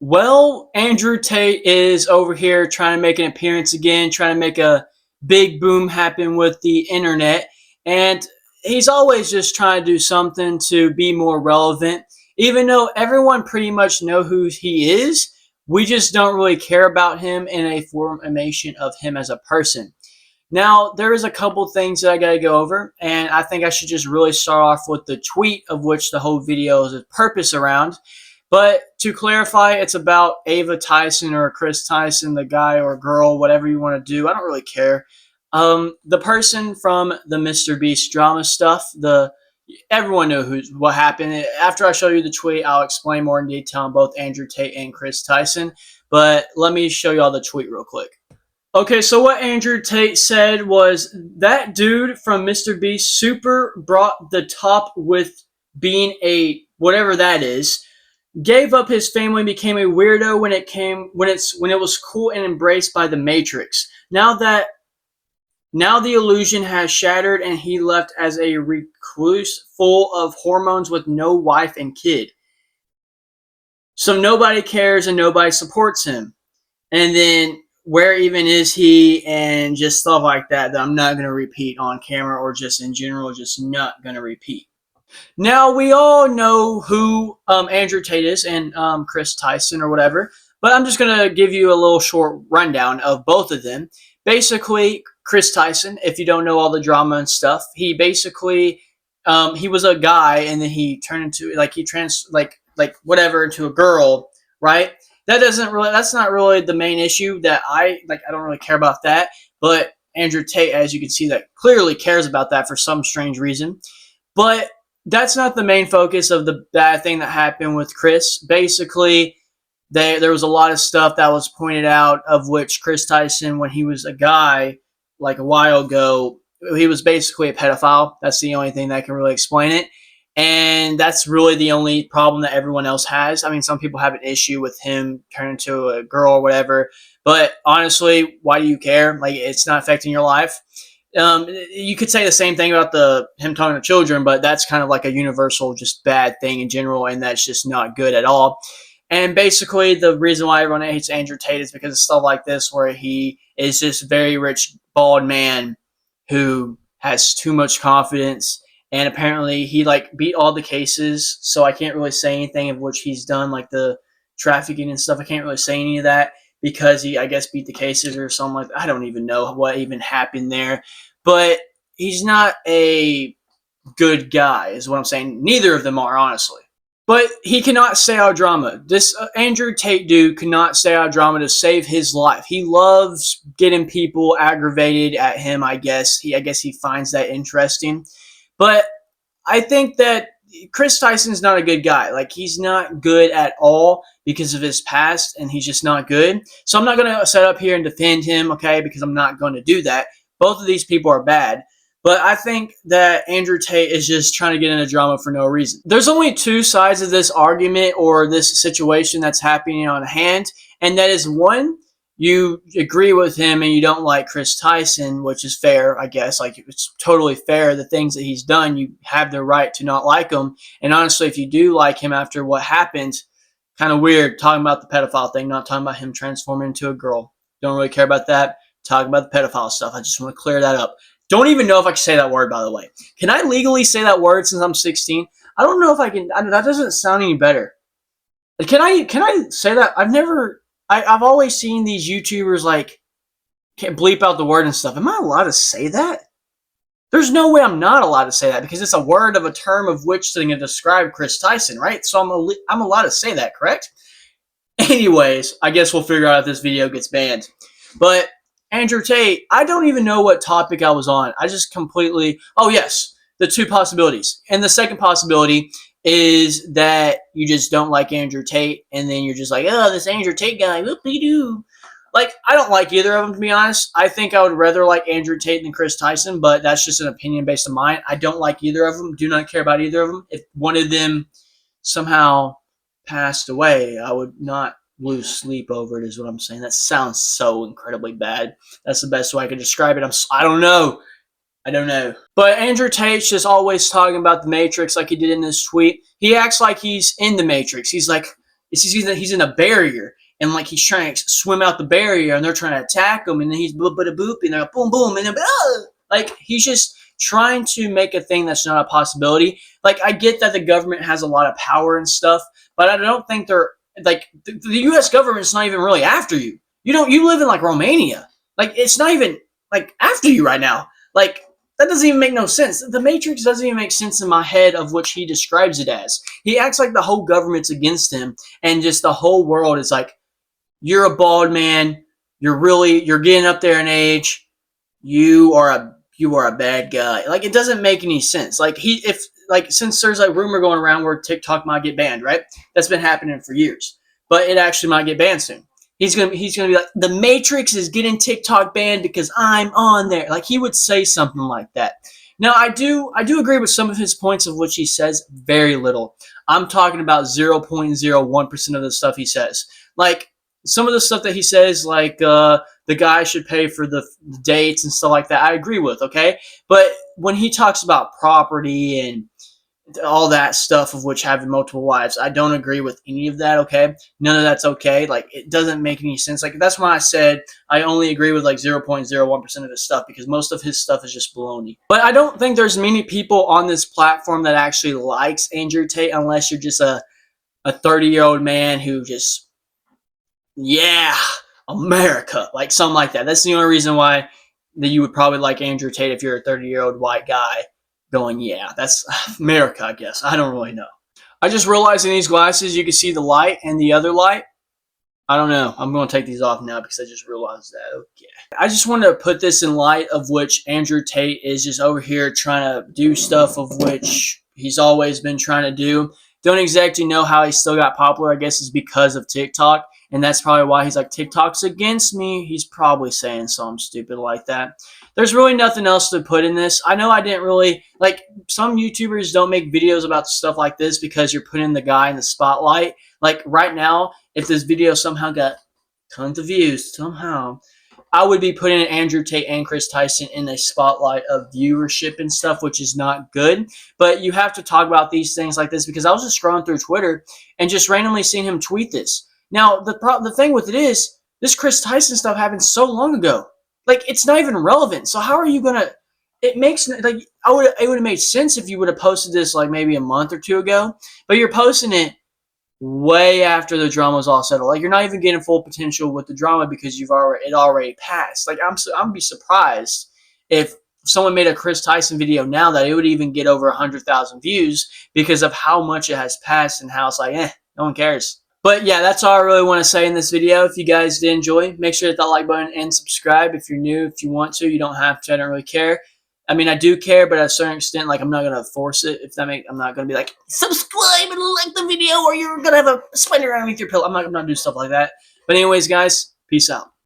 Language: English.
Well, Andrew Tate is over here trying to make an appearance again, trying to make a big boom happen with the internet. And he's always just trying to do something to be more relevant. Even though everyone pretty much know who he is, we just don't really care about him in a formation of him as a person. Now, there is a couple things that I got to go over, and I think I should just really start off with the tweet of which the whole video is a purpose around. But to clarify, it's about Ava Tyson or Chris Tyson, the guy or girl, whatever you want to do. I don't really care. The person from the Mr. Beast drama stuff, everyone knew what happened. After I show you the tweet, I'll explain more in detail on both Andrew Tate and Chris Tyson. But let me show you all the tweet real quick. Okay, so what Andrew Tate said was that dude from Mr. Beast super brought the top with being a whatever that is. Gave up his family and became a weirdo when it was cool and embraced by the Matrix. Now the illusion has shattered and he left as a recluse full of hormones with no wife and kid. So nobody cares and nobody supports him. And then where even is he and just stuff like that I'm not going to repeat on camera or just in general, just not going to repeat. Now, we all know who Andrew Tate is and Chris Tyson or whatever, but I'm just going to give you a little short rundown of both of them. Basically, Chris Tyson, if you don't know all the drama and stuff, he basically, he was a guy and then he turned into, whatever, into a girl, right? That's not really the main issue that I don't really care about that, but Andrew Tate, as you can see, that clearly cares about that for some strange reason. But that's not the main focus of the bad thing that happened with Chris. Basically, there was a lot of stuff that was pointed out of which Chris Tyson, when he was a guy, like a while ago, he was basically a pedophile. That's the only thing that can really explain it. And that's really the only problem that everyone else has. I mean, some people have an issue with him turning into a girl or whatever. But honestly, why do you care? Like, it's not affecting your life. You could say the same thing about him talking to children, but that's kind of like a universal, just bad thing in general, and that's just not good at all. And basically, the reason why everyone hates Andrew Tate is because of stuff like this, where he is just a very rich, bald man who has too much confidence, and apparently he beat all the cases, so I can't really say anything of which he's done, like the trafficking and stuff. I can't really say any of that because he, I guess, beat the cases or something like that. I don't even know what even happened there. But he's not a good guy, is what I'm saying. Neither of them are, honestly. But he cannot stay out of drama. This Andrew Tate dude cannot stay out of drama to save his life. He loves getting people aggravated at him, I guess. I guess he finds that interesting. But I think that Chris Tyson's not a good guy. Like, he's not good at all because of his past, and he's just not good. So I'm not going to set up here and defend him, okay, because I'm not going to do that. Both of these people are bad. But I think that Andrew Tate is just trying to get into drama for no reason. There's only two sides of this argument or this situation that's happening on hand, and that is, one, you agree with him and you don't like Chris Tyson, which is fair, I guess. Like, it's totally fair. The things that he's done, you have the right to not like him. And honestly, if you do like him after what happened, kind of weird talking about the pedophile thing, not talking about him transforming into a girl. Don't really care about that. Talking about the pedophile stuff. I just want to clear that up. Don't even know if I can say that word, by the way. Can I legally say that word since I'm 16? I don't know if I can. That doesn't sound any better. Can I say that? I've always seen these YouTubers can't bleep out the word and stuff. Am I allowed to say that? There's no way I'm not allowed to say that because it's a word of a term of which thing to describe Chris Tyson, right? So I'm allowed to say that, correct? Anyways, I guess we'll figure out if this video gets banned. But Andrew Tate, I don't even know what topic I was on. I just completely... Oh, yes, the two possibilities. And the second possibility is that you just don't like Andrew Tate, and then you're just like, oh, this Andrew Tate guy, whoop-de-doo. Like, I don't like either of them, to be honest. I think I would rather like Andrew Tate than Chris Tyson, but that's just an opinion based on mine. I don't like either of them, do not care about either of them. If one of them somehow passed away, I would not lose sleep over it, is what I'm saying. That sounds so incredibly bad. That's the best way I could describe it. I don't know. But Andrew Tate's just always talking about the Matrix like he did in this tweet. He acts like he's in the Matrix. He's like, he's in a barrier, and like he's trying to swim out the barrier, and they're trying to attack him, and then he's boop boop boop, and they're like, boom boom, and then like he's just trying to make a thing that's not a possibility. Like I get that the government has a lot of power and stuff, but I don't think they're like the U.S. government's not even really after you. You live in like Romania, like it's not even like after you right now. Like that doesn't even make no sense. The Matrix doesn't even make sense in my head of which he describes it as. He acts like the whole government's against him, and just the whole world is like, you're a bald man. You're getting up there in age. You are a bad guy. Like it doesn't make any sense. Like since there's like rumor going around where TikTok might get banned, right? That's been happening for years, but it actually might get banned soon. He's gonna be like, the Matrix is getting TikTok banned because I'm on there. Like he would say something like that. Now I do agree with some of his points of which he says very little. I'm talking about 0.01% of the stuff he says. Like some of the stuff that he says, like the guy should pay for the dates and stuff like that, I agree with, okay? But when he talks about property and all that stuff of which having multiple wives, I don't agree with any of that, okay? None of that's okay. Like, it doesn't make any sense. Like, that's why I said I only agree with, like, 0.01% of his stuff, because most of his stuff is just baloney. But I don't think there's many people on this platform that actually likes Andrew Tate, unless you're just a 30-year-old man who just, yeah, America, like something like that. That's the only reason why that you would probably like Andrew Tate if you're a 30-year-old white guy going, yeah, that's America, I guess. I don't really know. I just realized in these glasses you can see the light and the other light. I don't know. I'm going to take these off now because I just realized that. Okay. I just wanted to put this in light of which Andrew Tate is just over here trying to do stuff of which he's always been trying to do. Don't exactly know how he still got popular. I guess it's because of TikTok. And that's probably why he's like, TikTok's against me. He's probably saying something stupid like that. There's really nothing else to put in this. I know I didn't really, like, some YouTubers don't make videos about stuff like this because you're putting the guy in the spotlight. Like, right now, if this video somehow got tons of views, somehow, I would be putting Andrew Tate and Chris Tyson in a spotlight of viewership and stuff, which is not good. But you have to talk about these things like this because I was just scrolling through Twitter and just randomly seeing him tweet this. Now, the thing with it is, this Chris Tyson stuff happened so long ago. Like, it's not even relevant. So how are you going to... It makes... Like, it would have made sense if you would have posted this, like, maybe a month or two ago. But you're posting it way after the drama was all settled. Like, you're not even getting full potential with the drama because it already passed. Like, I'm be surprised if someone made a Chris Tyson video now that it would even get over 100,000 views because of how much it has passed and how it's like, no one cares. But yeah, that's all I really want to say in this video. If you guys did enjoy, make sure to hit that like button and subscribe. If you're new, if you want to, you don't have to. I don't really care. I mean, I do care, but at a certain extent, like, I'm not going to force it. I'm not going to be like, subscribe and like the video or you're going to have a spider underneath your pillow. I'm not going to do stuff like that. But anyways, guys, peace out.